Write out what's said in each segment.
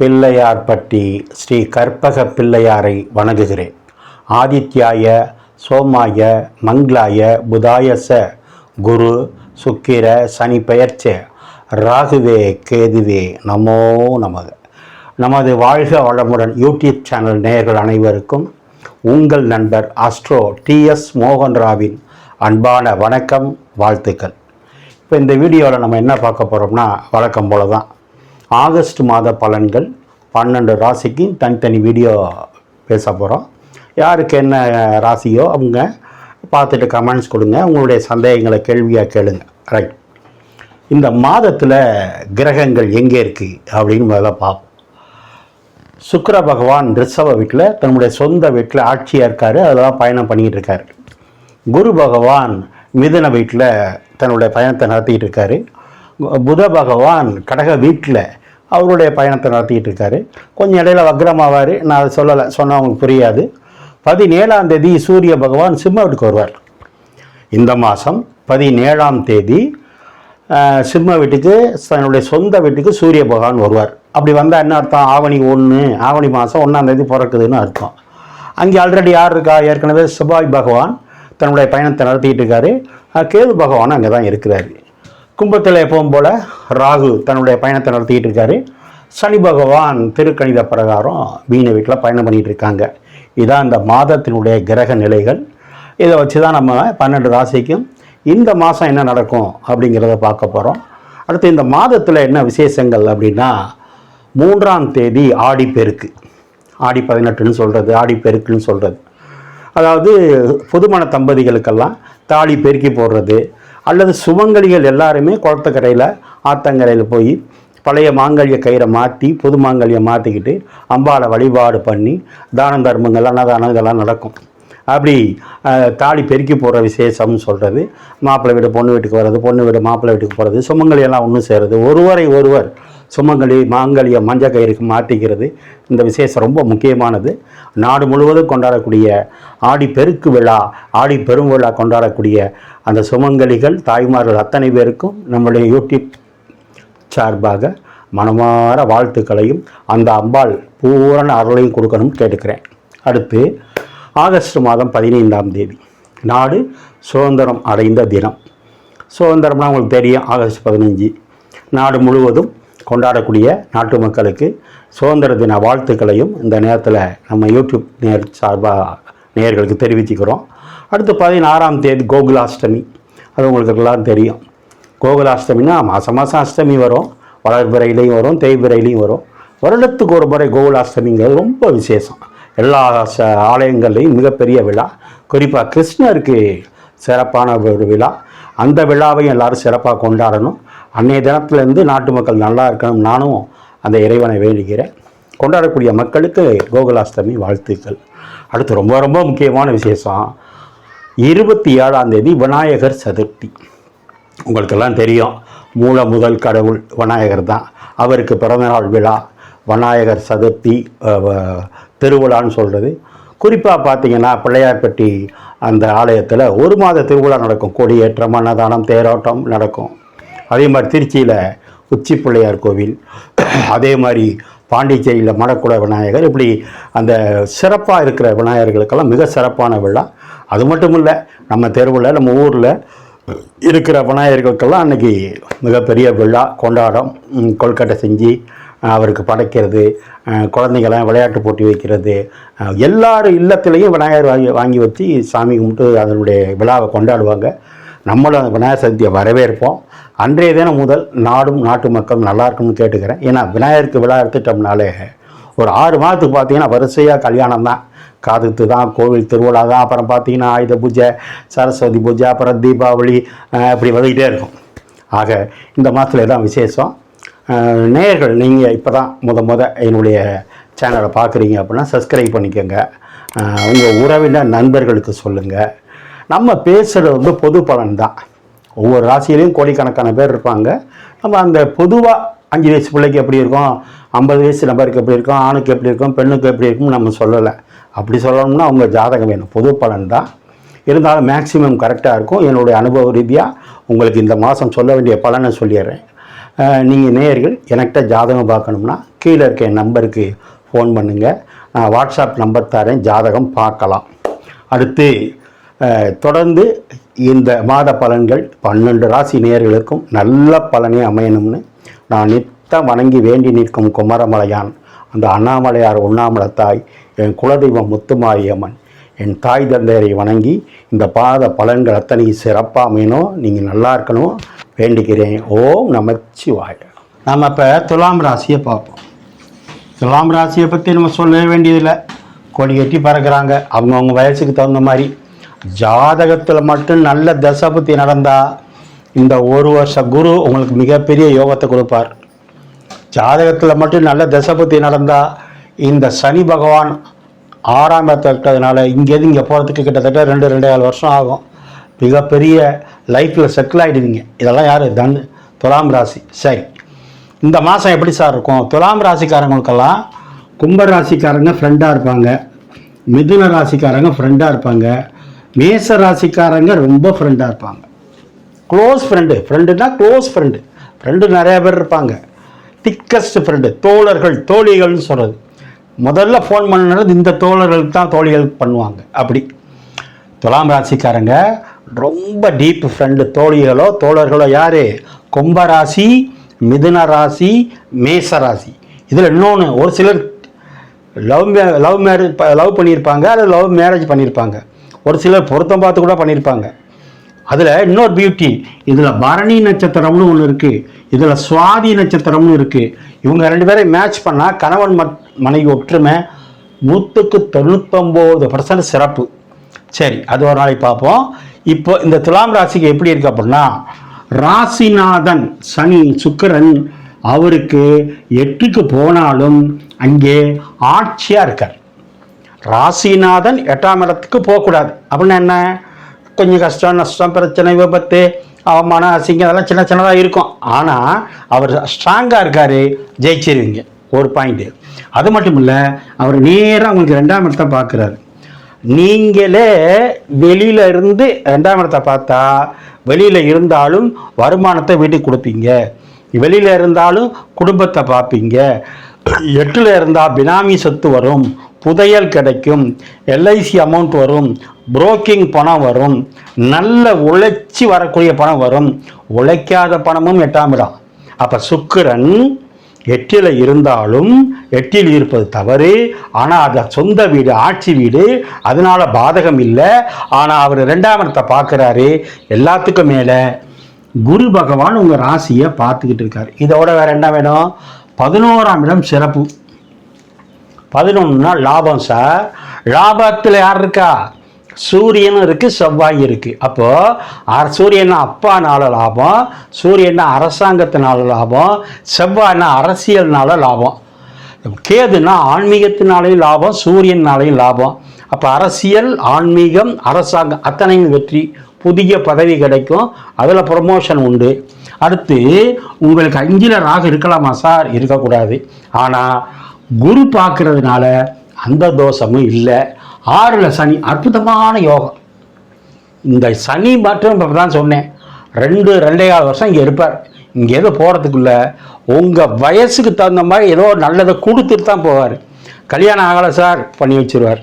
பிள்ளையார்பட்டி ஸ்ரீ கற்பக பிள்ளையாரை வணங்குகிறேன். ஆதித்யாய சோமாய மங்களாய புதாயச குரு சுக்கிர சனி பெயர்ச்ச ராகுவே கேதுவே நமோ நமக. நமது வாழ்க வளமுடன் யூடியூப் சேனல் நேயர்கள் அனைவருக்கும் உங்கள் நண்பர் ஆஸ்ட்ரோ டிஎஸ் மோகன்ராவின் அன்பான வணக்கம், வாழ்த்துக்கள். இப்போ இந்த வீடியோவில் நம்ம என்ன பார்க்க போகிறோம்னா, வழக்கம் போல தான் ஆகஸ்ட் மாத பலன்கள் 12 ராசிக்கு தனித்தனி வீடியோ பேச போகிறோம். யாருக்கு என்ன ராசியோ அவங்க பார்த்துட்டு கமெண்ட்ஸ் கொடுங்க, உங்களுடைய சந்தேகங்களை கேள்வியாக கேளுங்க. ரைட், இந்த மாதத்தில் கிரகங்கள் எங்கே இருக்குது அப்படின்னு முதல்ல பார்ப்போம். சுக்கிர பகவான் ரிஷப வீட்டில் தன்னுடைய சொந்த வீட்டில் ஆட்சியாக இருக்கார், அதெல்லாம் பயணம் பண்ணிக்கிட்டு இருக்கார். குரு பகவான் மிதுன வீட்டில் தன்னுடைய பயணத்தை நடத்திக்கிட்டு இருக்காரு. புத பகவான் கடக வீட்டில் அவருடைய பயணத்தை நடத்திக்கிட்டு இருக்காரு. கொஞ்சம் இடையில வக்ரமாவார், நான் அதை சொல்லலை, சொன்னால் அவங்களுக்கு புரியாது. 17ஆம் தேதி சூரிய பகவான் சிம்ம வீட்டுக்கு வருவார். இந்த மாதம் 17ஆம் தேதி சிம்ம வீட்டுக்கு, தன்னுடைய சொந்த வீட்டுக்கு சூரிய பகவான் வருவார். அப்படி வந்தால் என்ன அர்த்தம்? ஆவணி மாதம் 1ஆம் தேதி பிறக்குதுன்னு அர்த்தம். அங்கே ஆல்ரெடி யார் இருக்கா? ஏற்கனவே செவ்வாய் பகவான் தன்னுடைய பயணத்தை நடத்திக்கிட்டு இருக்காரு. கேது பகவான் அங்கே தான் இருக்கிறாரு. கும்பத்தில் எப்பவும் போல் ராகு தன்னுடைய பயணத்தை நடத்திக்கிட்டு இருக்காரு. சனி பகவான் திருக்கணித பிரகாரம் மீன வீட்டில் பயணம் பண்ணிகிட்டு இருக்காங்க. இதான் இந்த மாதத்தினுடைய கிரக நிலைகள். இதை வச்சு தான் நம்ம 12 ராசிக்கும் இந்த மாதம் என்ன நடக்கும் அப்படிங்கிறத பார்க்க போகிறோம். அடுத்து இந்த மாதத்தில் என்ன விசேஷங்கள் அப்படின்னா, 3ஆம் தேதி ஆடிப்பெருக்கு, ஆடி 18ன்னு சொல்கிறது, ஆடிப்பெருக்குன்னு சொல்கிறது. அதாவது புதுமண தம்பதிகளுக்கெல்லாம் தாலி பெருக்கி போடுறது, அல்லது சுமங்கலிகள் எல்லாருமே குளத்துக்கரையில் ஆத்தங்கரையில் போய் பழைய மாங்கல்ய கயிறை மாற்றி புது மாங்கல்யம் மாற்றிக்கிட்டு அம்பாளை வழிபாடு பண்ணி தான தர்மங்கள் அன்னதானம் இதெல்லாம் நடக்கும். அப்படி தாலி பெருக்கி போடுற விசேஷம்னு சொல்கிறது. மாப்பிள்ளை வீடு பொண்ணு வீட்டுக்கு வர்றது, பொண்ணு வீடு மாப்பிள்ளை வீட்டுக்கு போகிறது, சுமங்கலியெல்லாம் ஒன்று சேருது, ஒருவர் சுமங்கலி மாங்கல்யம் மஞ்சள் கயிறுக்கு மாற்றிக்கிறது. இந்த விசேஷம் ரொம்ப முக்கியமானது. நாடு முழுவதும் கொண்டாடக்கூடிய ஆடி பெருக்கு விழா, ஆடி பெரும் விழா கொண்டாடக்கூடிய அந்த சுமங்கலிகள் தாய்மார்கள் அத்தனை பேருக்கும் நம்முடைய யூடியூப் சார்பாக மனமார வாழ்த்துக்களையும் அந்த அம்பாள் பூரண அருளையும் கொடுக்கணும்னு கேட்டுக்கிறேன். அடுத்து ஆகஸ்ட் மாதம் 15ஆம் தேதி நாடு சுதந்திரம் அடைந்த தினம். சுதந்திரம்னா உங்களுக்கு தெரியும், ஆகஸ்ட் 15. நாடு முழுவதும் கொண்டாடக்கூடிய நாட்டு மக்களுக்கு சுதந்திர தின வாழ்த்துக்களையும் இந்த நேரத்தில் நம்ம யூடியூப் நேயர்களுக்கு தெரிவிச்சுக்கிறோம். அடுத்து 16ஆம் தேதி கோகுலாஷ்டமி. அது உங்களுக்கு எல்லாம் தெரியும். கோகுலாஷ்டமின்னா மாதம் அஷ்டமி வரும், வளர்பிறையிலையும் வரும், தேய்பிறையிலையும் வரும். வருடத்துக்கு ஒரு முறை கோகுலாஷ்டமிங்கிறது ரொம்ப விசேஷம். எல்லா ஆலயங்கள்லையும் மிகப்பெரிய விழா. குறிப்பாக கிருஷ்ணருக்கு சிறப்பான ஒரு விழா. அந்த விழாவையும் எல்லோரும் சிறப்பாக கொண்டாடணும். அன்றைய தினத்துலேருந்து நாட்டு மக்கள் நல்லா இருக்கணும், நானும் அந்த இறைவனை வேண்டுகிறேன். கொண்டாடக்கூடிய மக்களுக்கு கோகுலாஷ்டமி வாழ்த்துக்கள். அடுத்து ரொம்ப ரொம்ப முக்கியமான விசேஷம், 27ஆம் தேதி விநாயகர் சதுர்த்தி. உங்களுக்கெல்லாம் தெரியும், முதல் கடவுள் விநாயகர் தான். அவருக்கு பிறந்தநாள் விழா விநாயகர் சதுர்த்தி திருவிழான்னு சொல்கிறது. குறிப்பாக பார்த்தீங்கன்னா பிள்ளையார்பட்டி அந்த ஆலயத்தில் 1 மாத திருவிழா நடக்கும். கொடியேற்றம், அன்னதானம், தேரோட்டம் நடக்கும். அதே மாதிரி திருச்சியில் உச்சி பிள்ளையார் கோவில், அதே மாதிரி பாண்டிச்சேரியில் மடக்குள விநாயகர், இப்படி அந்த சிறப்பாக இருக்கிற விநாயகர்களுக்கெல்லாம் மிக சிறப்பான விழா. அது மட்டும் இல்லை, நம்ம தெருவில் நம்ம ஊரில் இருக்கிற விநாயகர்களுக்கெல்லாம் அன்றைக்கி மிகப்பெரிய விழா கொண்டாடம். கொல்கட்டை செஞ்சு அவருக்கு படைக்கிறது, குழந்தைங்களாம் விளையாட்டு போட்டி வைக்கிறது, எல்லாரும் இல்லத்துலேயும் விநாயகர் வாங்கி வச்சு சாமி கும்பிட்டு அதனுடைய விழாவை கொண்டாடுவாங்க. நம்மளும் அந்த விநாயகர் சதுர்த்தியை வரவேற்போம். அன்றைய தினம் முதல் நாடும் நாட்டு மக்களும் நல்லா இருக்கும்னு கேட்டுக்கிறேன். ஏன்னா விநாயகருக்கு விழா எடுத்துட்டோம்னாலே ஒரு 6 மாதத்துக்கு பார்த்தீங்கன்னா வரிசையாக கல்யாணம் தான், காதுத்து தான், கோவில் திருவிழா தான், அப்புறம் பார்த்தீங்கன்னா ஆயுத பூஜை, சரஸ்வதி பூஜை, அப்புறம் தீபாவளி, இப்படி வந்துக்கிட்டே இருக்கும். ஆக இந்த மாதத்தில் தான் விசேஷம். நேயர்கள், நீங்கள் இப்போ தான் என்னுடைய சேனலை பார்க்குறீங்க அப்படின்னா சப்ஸ்கிரைப் பண்ணிக்கோங்க. உங்கள் உறவினர் நண்பர்களுக்கு சொல்லுங்கள். நம்ம பேசுகிறது பொது பலன் தான். ஒவ்வொரு ராசியிலையும் கோடிக்கணக்கான பேர் இருப்பாங்க. நம்ம அந்த பொதுவாக 5 வயசு பிள்ளைக்கு எப்படி இருக்கும், 50 வயசு நபருக்கு எப்படி இருக்கும், ஆணுக்கு எப்படி இருக்கும், பெண்ணுக்கு எப்படி இருக்கும்னு நம்ம சொல்லலை. அப்படி சொல்லணும்னா அவங்க ஜாதகம் வேணும். பொது பலன் தான். இருந்தாலும் மேக்சிமம் கரெக்டாக இருக்கும். என்னுடைய அனுபவ ரீதியாக உங்களுக்கு இந்த மாதம் சொல்ல வேண்டிய பலனை சொல்லிடுறேன். நீங்கள் நேயர்கள் எனக்கிட்ட ஜாதகம் பார்க்கணும்னா கீழே இருக்க என் நம்பருக்கு ஃபோன் பண்ணுங்கள். நான் வாட்ஸ்அப் நம்பர் தரேன், ஜாதகம் பார்க்கலாம். அடுத்து தொடர்ந்து இந்த மாத பலன்கள் 12 ராசி நேயர்களுக்கும் நல்ல பலனே அமையணும்னு நான் நித்தம் வணங்கி வேண்டி நிற்கும் குமரமலையான் அந்த அண்ணாமலையார் உண்ணாமலை தாய், என் குலதெய்வம் முத்துமாரியம்மன், என் தாய் தந்தையரை வணங்கி இந்த பாத பலன்கள் அத்தனை சிறப்பாக அமையணும், நீங்கள் நல்லா இருக்கணும் வேண்டிக்கிறேன். ஓம் நமச்சிவாய. நம்ம இப்போ துலாம் ராசியை பார்ப்போம். துலாம் ராசியை பற்றி நம்ம சொல்லவே வேண்டியதில்லை. கொடி கட்டி பறக்கிறாங்க. அவங்கவுங்க வயசுக்கு தகுந்த மாதிரி ஜாதகத்தில் மட்டும் நல்ல தசை புத்தி நடந்தால் இந்த ஒரு வருஷ குரு உங்களுக்கு மிகப்பெரிய யோகத்தை கொடுப்பார். ஜாதகத்தில் மட்டும் நல்ல தசை புத்தி நடந்தால் இந்த சனி பகவான் 6ஆம் இடத்துல இருக்கிறதுனால இங்கேருந்து இங்கே போகிறதுக்கு கிட்டத்தட்ட 2-2.5 வருஷம் ஆகும். மிகப்பெரிய லைஃப்பில் செட்டில் ஆகிடுவீங்க. இதெல்லாம் யார்? துலாம் ராசி. சரி, இந்த மாதம் எப்படி சார் இருக்கும்? துலாம் ராசிக்காரங்களுக்கெல்லாம் கும்ப ராசிக்காரங்க ஃப்ரெண்டாக இருப்பாங்க, மிதுன ராசிக்காரங்க ஃப்ரெண்டாக இருப்பாங்க, மேச ராசிக்காரங்க ரொம்ப ஃப்ரெண்டாக இருப்பாங்க. க்ளோஸ் ஃப்ரெண்டுனா க்ளோஸ் ஃப்ரெண்டு நிறைய பேர் இருப்பாங்க. திக்கஸ்ட் ஃப்ரெண்டு, தோழர்கள் தோழிகள்னு சொல்கிறது. முதல்ல ஃபோன் பண்ணுறது இந்த தோழர்களுக்கு தான் தோழிகள் பண்ணுவாங்க. அப்படி துலாம் ராசிக்காரங்க ரொம்ப டீப் ஃப்ரெண்டு, தோழிகளோ தோழர்களோ யார்? கும்பராசி, மிதுன ராசி, மேச ராசி. இதில் இன்னொன்று, ஒரு சிலர் லவ் பண்ணியிருப்பாங்க, அல்லது லவ் மேரேஜ் பண்ணியிருப்பாங்க. ஒரு சிலர் பொருத்தம் பார்த்து கூட பண்ணியிருப்பாங்க. அதில் இன்னொரு பியூட்டி, இதில் பரணி நட்சத்திரம்னு ஒன்று இருக்குது, இதில் சுவாதி நட்சத்திரம்னு இருக்குது. இவங்க 2 பேரை மேட்ச் பண்ணால் கணவன் மனைவி ஒற்றுமை 99% சிறப்பு. சரி, அது ஒரு நாளைக்கு பார்ப்போம். இப்போ இந்த துலாம் ராசிக்கு எப்படி இருக்கு அப்படின்னா, ராசிநாதன் சனி சுக்கிரன் அவருக்கு 8க்கு போனாலும் அங்கே ஆட்சியாக இருக்கார். ராசிநாதன் 8ஆம் இடத்துக்கு போகக்கூடாது. அப்படின்னா என்ன? கொஞ்சம் கஷ்டம், நஷ்டம், பிரச்சனை, விபத்து, அவமானம், அசிங்கம் அதெல்லாம் சின்ன சின்னதாக இருக்கும். ஆனால் அவர் ஸ்ட்ராங்காக இருக்கார், ஜெயிச்சிருவீங்க. ஒரு பாயிண்ட்டு. அது மட்டும் இல்லை, அவர் நேராக உங்களுக்கு 2ஆம் இடத்தை பார்க்குறாரு. நீங்களே வெளியில் இருந்து 2ஆம் இடத்தை பார்த்தா வெளியில் இருந்தாலும் வருமானத்தை வீட்டுக்கு கொடுப்பீங்க, வெளியில் இருந்தாலும் குடும்பத்தை பார்ப்பீங்க. 8ல் இருந்தால் பினாமி சொத்து வரும், புதையல் கிடைக்கும், எல்ஐசி அமௌண்ட் வரும், புரோக்கிங் பணம் வரும், நல்ல உழைச்சி வரக்கூடிய பணம் வரும். உழைக்காத பணமும் 8ஆம் இடம். அப்போ சுக்கிரன் 8ல் இருந்தாலும் 8ல் இருப்பது தவறு. ஆனால் அது சொந்த வீடு, ஆட்சி வீடு, அதனால பாதகம் இல்லை. ஆனால் அவர் 2ஆம் இடத்தை பார்க்குறாரு. எல்லாத்துக்கும் மேலே குரு பகவான் உங்கள் ராசியை பார்த்துக்கிட்டு இருக்கார். இதோட வேறு என்ன வேணும்? 11ஆம் இடம் சிறப்பு. 11னா லாபம் சார். லாபத்தில் யார் இருக்கா? சூரியனும் இருக்குது, செவ்வாய் இருக்குது. அப்போது சூரியனா அப்பானால லாபம், சூரியனா அரசாங்கத்தினால லாபம், செவ்வாய்னா அரசியல்னால லாபம், கேதுனா ஆன்மீகத்தினாலேயும் லாபம், சூரியனாலேயும் லாபம். அப்போ அரசியல், ஆன்மீகம், அரசாங்கம் அத்தனையும் வெற்றி. புதிய பதவி கிடைக்கும், அதில் ப்ரொமோஷன் உண்டு. அடுத்து உங்களுக்கு 5ல் ராகு இருக்கலாமா சார்? இருக்கக்கூடாது. ஆனால் குரு பார்க்கறதுனால அந்த தோஷமும் இல்லை. 6ல் சனி, அற்புதமான யோகம். இந்த சனி மட்டும் இப்போ தான் சொன்னேன், 2-2.5 வருஷம் இங்கே இருப்பார். இங்கே ஏதோ போகிறதுக்குள்ள உங்கள் வயசுக்கு தகுந்த மாதிரி ஏதோ நல்லதை கொடுத்துட்டு தான் போவார். கல்யாணம் ஆகலை சார், பண்ணி வச்சுருவார்.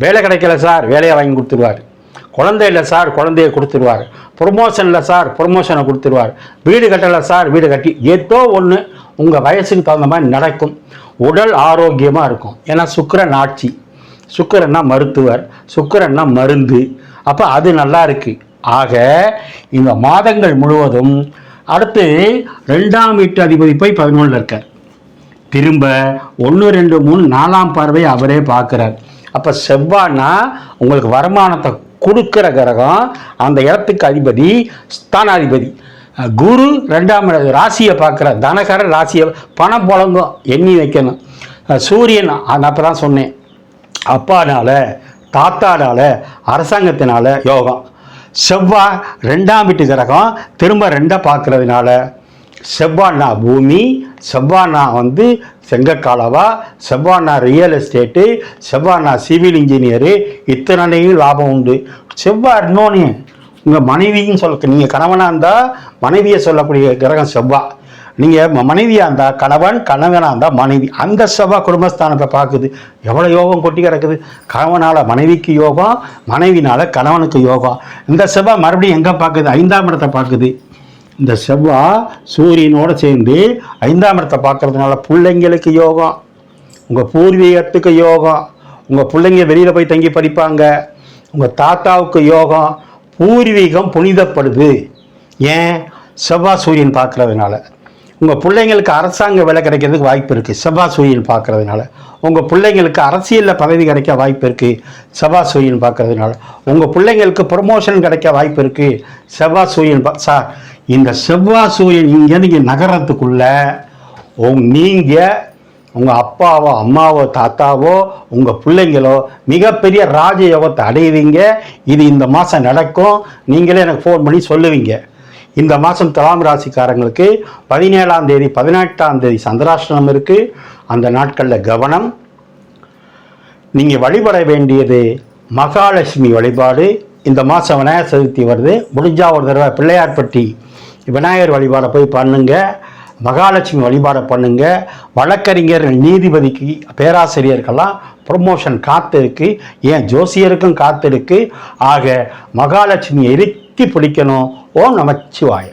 வேலை கிடைக்கல சார், வேலையை வாங்கி கொடுத்துருவார். குழந்தை இல்லை சார், குழந்தைய கொடுத்துருவார். ப்ரொமோஷன் இல்லை சார், ப்ரொமோஷனை கொடுத்துருவார். வீடு கட்டலை சார், வீடு கட்டி ஏதோ ஒன்று உங்கள் வயசுக்கு தகுந்த மாதிரி நடக்கும். உடல் ஆரோக்கியமாக இருக்கும். ஏன்னா சுக்கிரன் ஆட்சி, சுக்கிரன்னா மருத்துவர், சுக்கிரன்னா மருந்து. அப்போ அது நல்லா இருக்குது. ஆக இந்த மாதங்கள் முழுவதும் அடுத்து 2ஆம் வீட்டு அதிபதி போய் 11ல் இருக்கார். திரும்ப 1, 2, 3, 4ஆம் பார்வை அவரே பார்க்குறார். அப்போ செவ்வாய்னா உங்களுக்கு வருமானத்தை கொடுக்குற கிரகம், அந்த இடத்துக்கு அதிபதி ஸ்தானாதிபதி. குரு 2ஆம் ராசியை பார்க்குற தனகர ராசியை, பணம் புழங்கும், எண்ணி வைக்கணும். சூரியன் அப்போ தான் சொன்னேன், அப்பானால, தாத்தானால, அரசாங்கத்தினால யோகம். செவ்வாய் 2ஆம் வீட்டு கிரகம், திரும்ப 2 பார்க்கறதுனால செவ்வாய்னா பூமி, செவ்வாய்னா செங்கக்காலவா, செவ்வாய்னா ரியல் எஸ்டேட்டு, செவ்வாய்னா சிவில் இன்ஜினியரு, இத்தனையும் லாபம் உண்டு. செவ்வாய் இன்னொன்று உங்கள் மனைவின்னு சொல்ல, நீங்கள் கணவனாக இருந்தால் மனைவியை சொல்லக்கூடிய கிரகம் செவ்வாய். நீங்கள் மனைவியாக இருந்தால் கணவன், கணவனாக இருந்தால் மனைவி. அந்த செவ்வாய் குடும்பஸ்தானத்தை பார்க்குது. எவ்வளோ யோகம் கொட்டி கிடக்குது. கணவனால் மனைவிக்கு யோகம், மனைவினால் கணவனுக்கு யோகம். இந்த செவ்வாய் மறுபடியும் எங்கே பார்க்குது? 5ஆம் இடத்தை பார்க்குது. இந்த செவ்வாய் சூரியனோடு சேர்ந்து 5ஆம் இடத்தை பார்க்கறதுனால பிள்ளைங்களுக்கு யோகம், உங்கள் பூர்வீகத்துக்கு யோகம், உங்கள் பிள்ளைங்க வெளியில் போய் தங்கி படிப்பாங்க, உங்கள் தாத்தாவுக்கு யோகம். பூர்வீகம் புனிதப்படுது. ஏன்? செவ்வாய் சூரியன் பார்க்கறதுனால. உங்கள் பிள்ளைங்களுக்கு அரசாங்க வேலை கிடைக்கிறதுக்கு வாய்ப்பு இருக்குது, செவ்வாய் சூரியன் பார்க்கறதுனால. உங்கள் பிள்ளைங்களுக்கு அரசியலில் பதவி கிடைக்க வாய்ப்பு இருக்குது, செவ்வாய் சூரியன் பார்க்கறதுனால. உங்கள் பிள்ளைங்களுக்கு ப்ரொமோஷன் கிடைக்க வாய்ப்பு இருக்குது, செவ்வாய் சூரியன் சார், இந்த செவ்வாய் சூரியன் இங்கே நீங்கள் நகரத்துக்குள்ள நீங்கள் உங்கள் அப்பாவோ அம்மாவோ தாத்தாவோ உங்கள் பிள்ளைங்களோ மிகப்பெரிய ராஜயோகத்தை அடைவீங்க. இது இந்த மாதம் நடக்கும். நீங்களே எனக்கு ஃபோன் பண்ணி சொல்லுவீங்க. இந்த மாதம் துலாம் ராசிக்காரங்களுக்கு 17ஆம் தேதி 18ஆம் தேதி சந்திராஷ்டமம் இருக்குது. அந்த நாட்களில் கவனம். நீங்கள் வழிபட வேண்டியது மகாலட்சுமி வழிபாடு. இந்த மாதம் விநாயகர் சதுர்த்தி வருது. முடிஞ்சால் ஒரு தடவை பிள்ளையார்பட்டி விநாயகர் வழிபாடை போய் பண்ணுங்கள். மகாலட்சுமி வழிபாடை பண்ணுங்க. வழக்கறிஞர்கள், நீதிபதிக்கு, பேராசிரியர்கள்லாம் ப்ரொமோஷன் காத்து இருக்கு. ஏன் ஜோசியருக்கும் காத்து இருக்கு. ஆக மகாலட்சுமியை இறுக்கி பிடிக்கணும். ஓம் நமச்சிவாய.